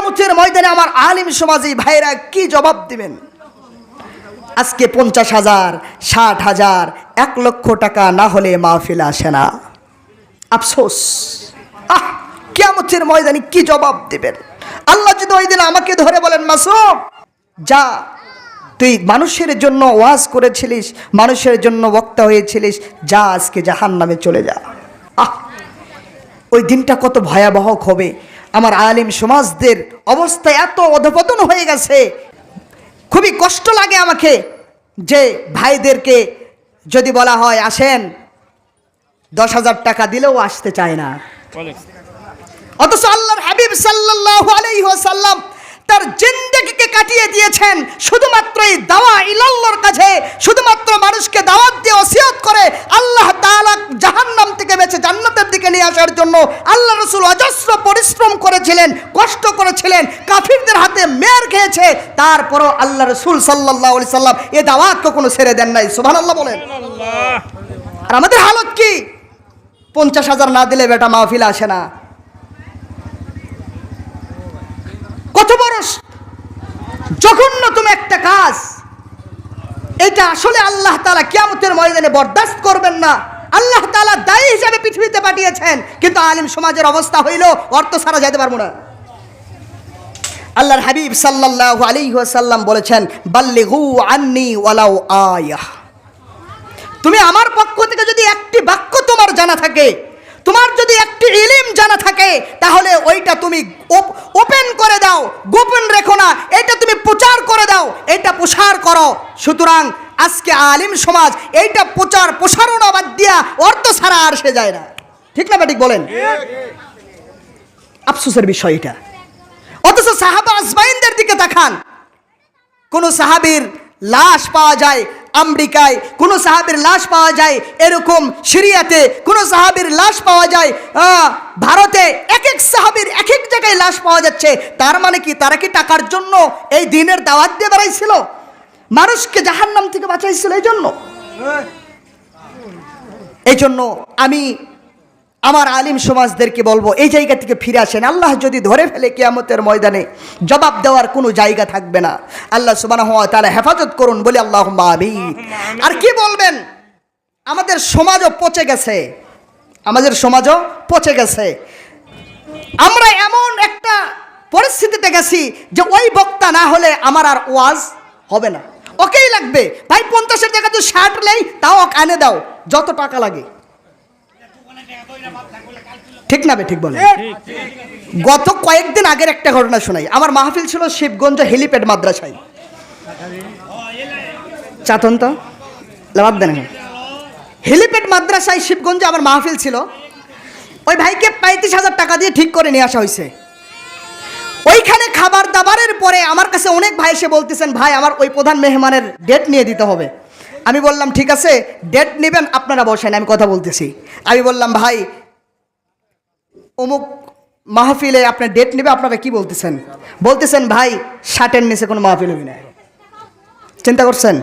কিয়ামতের ময়দানে আমার আলিম সমাজী ভাইরা কি জবাব দিবেন? আজকে 50,000, 60,000, 1 লক্ষ টাকা না হলে মাহফিল আসে না। আফসোস, কিয়ামতের ময়দানে কি জবাব দিবেন? আল্লাহ যদি ওই দিন আমাকে ধরে বলেন, মাসুম যা, তুই মানুষের জন্য ওয়াজ করেছিলিস, মানুষের জন্য বক্তা হয়েছিলিস, যা আজকে জাহান্নামে চলে যা। ওই দিনটা কত ভয়াবহ হবে। আমার আলিম সমাজদের অবস্থা এত অধপতন হয়ে গেছে, খুবই কষ্ট লাগে আমাকে যে ভাইদেরকে যদি বলা হয় আসেন, 10,000 টাকা দিলেও আসতে চায় না। অথচ আল্লাহর হাবিব সাল্লাল্লাহু আলাইহি ওয়াসাল্লাম তার জিন্দেগিকে কাটিয়ে দিয়েছেন শুধুমাত্র এই দাওয়া ইলাল্লাহর কাছে, শুধুমাত্র মানুষকে দাওয়াত দিয়ে ওসিয়ত করে আল্লাহ তাআলা জাহান্নাম থেকে বেঁচে জান্নাতের দিকে নিয়ে আসার জন্য আল্লাহ রাসূল অজস্র পরিশ্রম করেছিলেন, কষ্ট করেছিলেন, কাফিরদের হাতে মের খেয়েছে, তারপরও আল্লাহ রাসূল সাল্লাল্লাহু আলাইহি সাল্লাম এই দাওয়াতকে কোনো ছেড়ে দেন নাই। সুবহানাল্লাহ বলেন। আর আমাদের হালত কি? 50,000 না দিলে বেটা মাহফিল আসে না। কত বড় জঘন্য তুমি একটা কাজ! এটা আসলে আল্লাহ তাআলা কিয়ামতের ময়দানে বরদাস্ত করবেন না। আল্লাহ তাআলা দায়ী হিসেবে পৃথিবীতে পাঠিয়েছেন, কিন্তু আলিম সমাজের অবস্থা হইল অর্থ ছাড়া যেতে পারবো না। আল্লাহর হাবিব সাল্লাল্লাহু আলাইহি ওয়াসাল্লাম বলেছেন, বাল্লিগু আন্নি ওয়ালাউ আয়াহ। তুমি আমার পক্ষ থেকে যদি একটি বাক্য তোমার জানা থাকে, তোমার যদি একটি ইলম জানা থাকে, তাহলে ওইটা তুমি ওপেন করে দাও, গোপন রেখো না, এটা তুমি প্রচার করে দাও, এটা প্রসার করো। সুতরাং আজকে আলিম সমাজ এইটা প্রচার প্রসারণা বাদ দিয়া অর্থ ছাড়া আর সে যায় না। ঠিক না ঠিক বলেন? আফসোসের বিষয় এটা। অথচ সাহাবা আজমাইনদের দিকে তাকান, কোন সাহাবীর লাশ পাওয়া যায় আমেরিকায়, কোন সাহাবীর লাশ পাওয়া যায় এরকম সিরিয়াতে, কোন সাহাবীর লাশ পাওয়া যায় ভারতে, এক এক সাহাবীর এক এক জায়গায় লাশ পাওয়া যাচ্ছে। তার মানে কি তারা কি টাকার জন্য এই দিনের দাওয়াত দিয়ে বেড়াইছিল? মানুষকে জাহান্নাম থেকে বাঁচাইছিল এই জন্য আমি আমার আলিম সমাজদেরকে বলবো, এই জায়গা থেকে ফিরে আসেন। আল্লাহ যদি ধরে ফেলে কিয়ামতের ময়দানে জবাব দেওয়ার কোনো জায়গা থাকবে না। আল্লাহ সুবহানাহু ওয়া তাআলা হেফাজত করুন, বলি আল্লাহুম্মা আমিন। আর কি বলবেন, আমাদের সমাজও পচে গেছে, আমাদের সমাজও পচে গেছে। আমরা এমন একটা পরিস্থিতিতে গেছি যে ওই বক্তা না হলে আমার আর ওয়াজ হবে না, ওকেই লাগবে। ভাই 50-এর জায়গায় তুই 60 লেই, তাও আনে দাও, যত টাকা লাগে। ঠিক না ঠিক বলে? গত কয়েকদিন আগের একটা ঘটনা শোনাই। আমার মাহফিল ছিল শিবগঞ্জ হেলিপ্যাড মাদ্রাসায়। চাতন তো লাভ দেন, হেলিপ্যাড মাদ্রাসায় শিবগঞ্জে আমার মাহফিল ছিল। ওই ভাইকে 35,000 টাকা দিয়ে ঠিক করে নিয়ে আসা হয়েছে। ওইখানে খাবার দাবারের পরে আমার কাছে অনেক ভাই এসে বলতেছেন, ভাই আমার ওই প্রধান মেহমানের ডেট নিয়ে দিতে হবে। আমি বললাম ঠিক আছে, ডেট নেবেন আপনারা বসেন, আমি কথা বলতেছি। আমি বললাম ভাই অমুক মাহফিলে আপনার ডেট নেবে, আপনারা কি বলতেছেন? বলতেছেন ভাই 60-এর নিচে কোনো মাহফিল হবে না। চিন্তা করছেন?